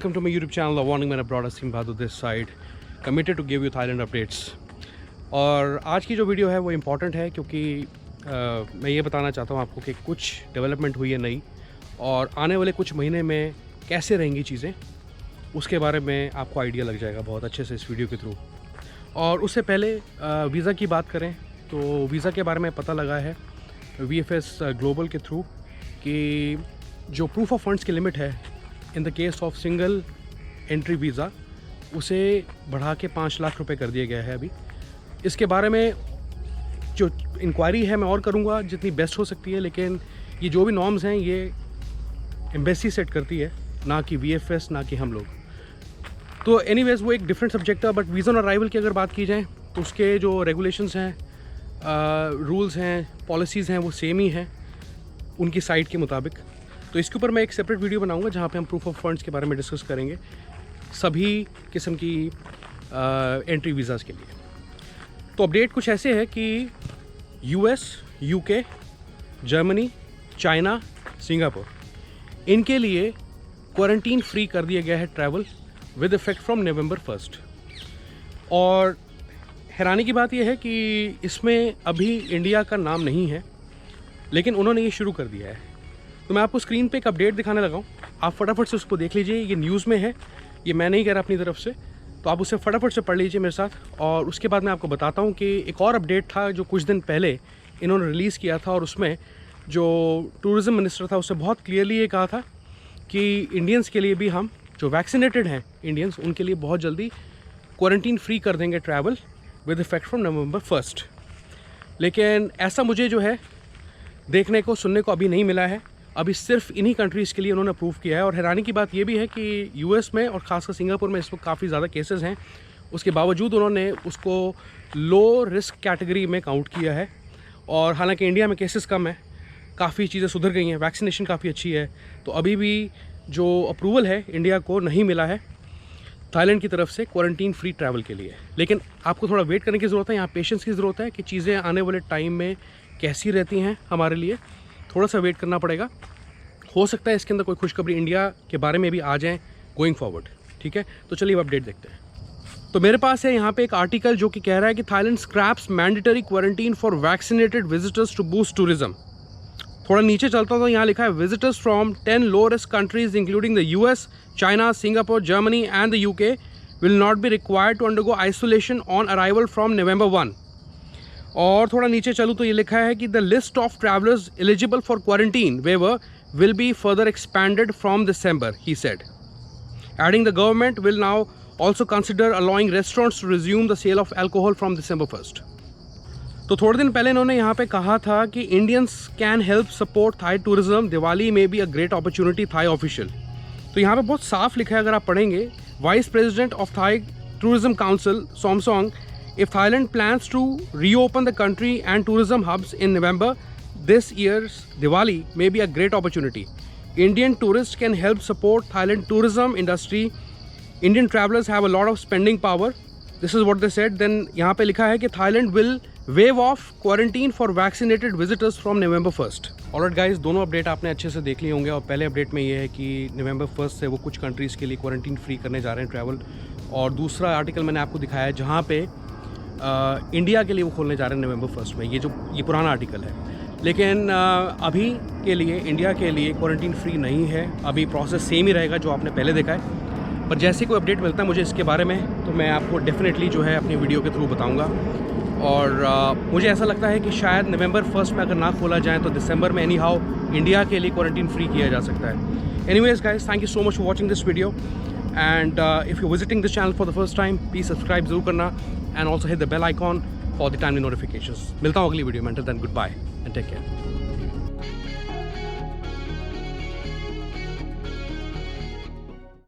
welcome to my YouTube channel, The Warning Man Abroad. Asim Bahadur this side, committed to give you Thailand updates. और आज की जो video है वो important है क्योंकि मैं ये बताना चाहता हूँ आपको कि कुछ डेवलपमेंट हुई है नई और आने वाले कुछ महीने में कैसे रहेंगी चीज़ें, उसके बारे में आपको आइडिया लग जाएगा बहुत अच्छे से इस वीडियो के थ्रू। और उससे पहले वीज़ा की बात करें तो वीज़ा के बारे में पता लगा है VFS ग्लोबल के थ्रू कि जो प्रूफ ऑफ फंड्स की लिमिट है in the case of single entry visa उसे बढ़ा के 5 लाख रुपए कर दिया गया है। अभी इसके बारे में जो इंक्वायरी है मैं और करूँगा जितनी बेस्ट हो सकती है, लेकिन ये जो भी नॉर्म्स हैं ये एम्बेसी सेट करती है, ना कि VFS, ना कि हम लोग। तो एनीवेज वो एक डिफरेंट सब्जेक्ट है। बट वीज़ा ऑन अराइवल की अगर बात की जाए तो उसके जो रेगुलेशंस हैं, रूल्स हैं, पॉलिसीज़ हैं वो सेम ही हैं उनकी साइट के मुताबिक। तो इसके ऊपर मैं एक सेपरेट वीडियो बनाऊंगा जहाँ पे हम प्रूफ ऑफ फंड्स के बारे में डिस्कस करेंगे सभी किस्म की एंट्री वीज़ाज़ के लिए। तो अपडेट कुछ ऐसे है कि US, UK, Germany, China, Singapore, इनके लिए क्वारंटीन फ्री कर दिया गया है travel with effect from November 1st। और हैरानी की बात यह है कि इसमें अभी इंडिया का नाम नहीं है, लेकिन उन्होंने ये शुरू कर दिया है। तो मैं आपको स्क्रीन पे एक अपडेट दिखाने लगा हूँ, आप फटाफट से उसको देख लीजिए। ये न्यूज़ में है, ये मैं नहीं कह रहा अपनी तरफ से, तो आप उसे फटाफट से पढ़ लीजिए मेरे साथ। और उसके बाद मैं आपको बताता हूँ कि एक और अपडेट था जो कुछ दिन पहले इन्होंने रिलीज़ किया था, और उसमें जो टूरिज़म मिनिस्टर था उससे बहुत क्लियरली ये कहा था कि इंडियंस के लिए भी, हम जो वैक्सीनेटेड हैं इंडियंस, उनके लिए बहुत जल्दी क्वारंटीन फ्री कर देंगे travel with effect from November 1st। लेकिन ऐसा मुझे जो है देखने को, सुनने को अभी नहीं मिला है। अभी सिर्फ इन्हीं कंट्रीज़ के लिए उन्होंने अप्रूव किया है। और हैरानी की बात ये भी है कि US में और ख़ासकर सिंगापुर में इस वक्त काफ़ी ज़्यादा केसेस हैं, उसके बावजूद उन्होंने उसको लो रिस्क कैटेगरी में काउंट किया है। और हालांकि इंडिया में केसेस कम है, काफ़ी चीज़ें सुधर गई हैं, वैक्सीनेशन काफ़ी अच्छी है, तो अभी भी जो अप्रूवल है इंडिया को नहीं मिला है थाईलैंड की तरफ से क्वारंटीन फ्री ट्रैवल के लिए। लेकिन आपको थोड़ा वेट करने की ज़रूरत है, यहाँ पेशेंस की ज़रूरत है कि चीज़ें आने वाले टाइम में कैसी रहती हैं हमारे लिए, थोड़ा सा वेट करना पड़ेगा। हो सकता है इसके अंदर कोई खुशखबरी इंडिया के बारे में भी आ जाए गोइंग फॉरवर्ड। ठीक है, तो चलिए अब अपडेट देखते हैं। तो मेरे पास है यहाँ पे एक आर्टिकल जो कि कह रहा है कि Thailand scraps mandatory quarantine for vaccinated visitors to boost tourism. थोड़ा नीचे चलता हूँ तो यहाँ लिखा है visitors from 10 low risk countries including the US, China, Singapore, Germany and the UK will not be required to undergo isolation on arrival from November 1। और थोड़ा नीचे चलूँ तो ये लिखा है कि the list of travellers eligible for quarantine waiver will be further expanded from December, he said. Adding the government will now also consider allowing restaurants to resume the sale of alcohol from December 1st. तो थोड़े दिन पहले इन्होंने यहाँ पे कहा था कि Indians can help support Thai tourism. Diwali may be a great opportunity, Thai official. तो यहाँ पे बहुत साफ लिखा है, अगर आप पढ़ेंगे, Vice President of Thai Tourism Council, Somsong, if Thailand plans to reopen the country and tourism hubs in November, this year's Diwali may be a great opportunity. Indian tourists can help support Thailand tourism industry. Indian travelers have a lot of spending power. This is what they said. Then यहाँ पे लिखा है कि Thailand will waive off quarantine for vaccinated visitors from November 1st. Alright guys, दोनों update आपने अच्छे से देख लिए होंगे। और पहले अपडेट में ये है कि November 1st से वो कुछ कंट्रीज़ के लिए क्वारंटीन फ्री करने जा रहे हैं ट्रैवल। और दूसरा आर्टिकल मैंने आपको दिखाया है जहाँ पे इंडिया के लिए वो खोलने जा रहे हैं November 1st में। ये पुराना आर्टिकल है, लेकिन अभी के लिए इंडिया के लिए क्वारंटीन फ्री नहीं है। अभी प्रोसेस सेम ही रहेगा जो आपने पहले देखा है। पर जैसे कोई अपडेट मिलता है मुझे इसके बारे में तो मैं आपको डेफिनेटली जो है अपनी वीडियो के थ्रू बताऊंगा। और मुझे ऐसा लगता है कि शायद November 1st में अगर ना खोला जाए तो दिसंबर में एनी हाउ इंडिया के लिए क्वारंटीन फ्री किया जा सकता है। Anyways guys, thank you so much for watching this video, and if you visiting this channel for the first time please subscribe जरूर करना and also hit the bell icon for the timely notifications. मिलता हूँ अगली video में। Until then, goodbye and take care.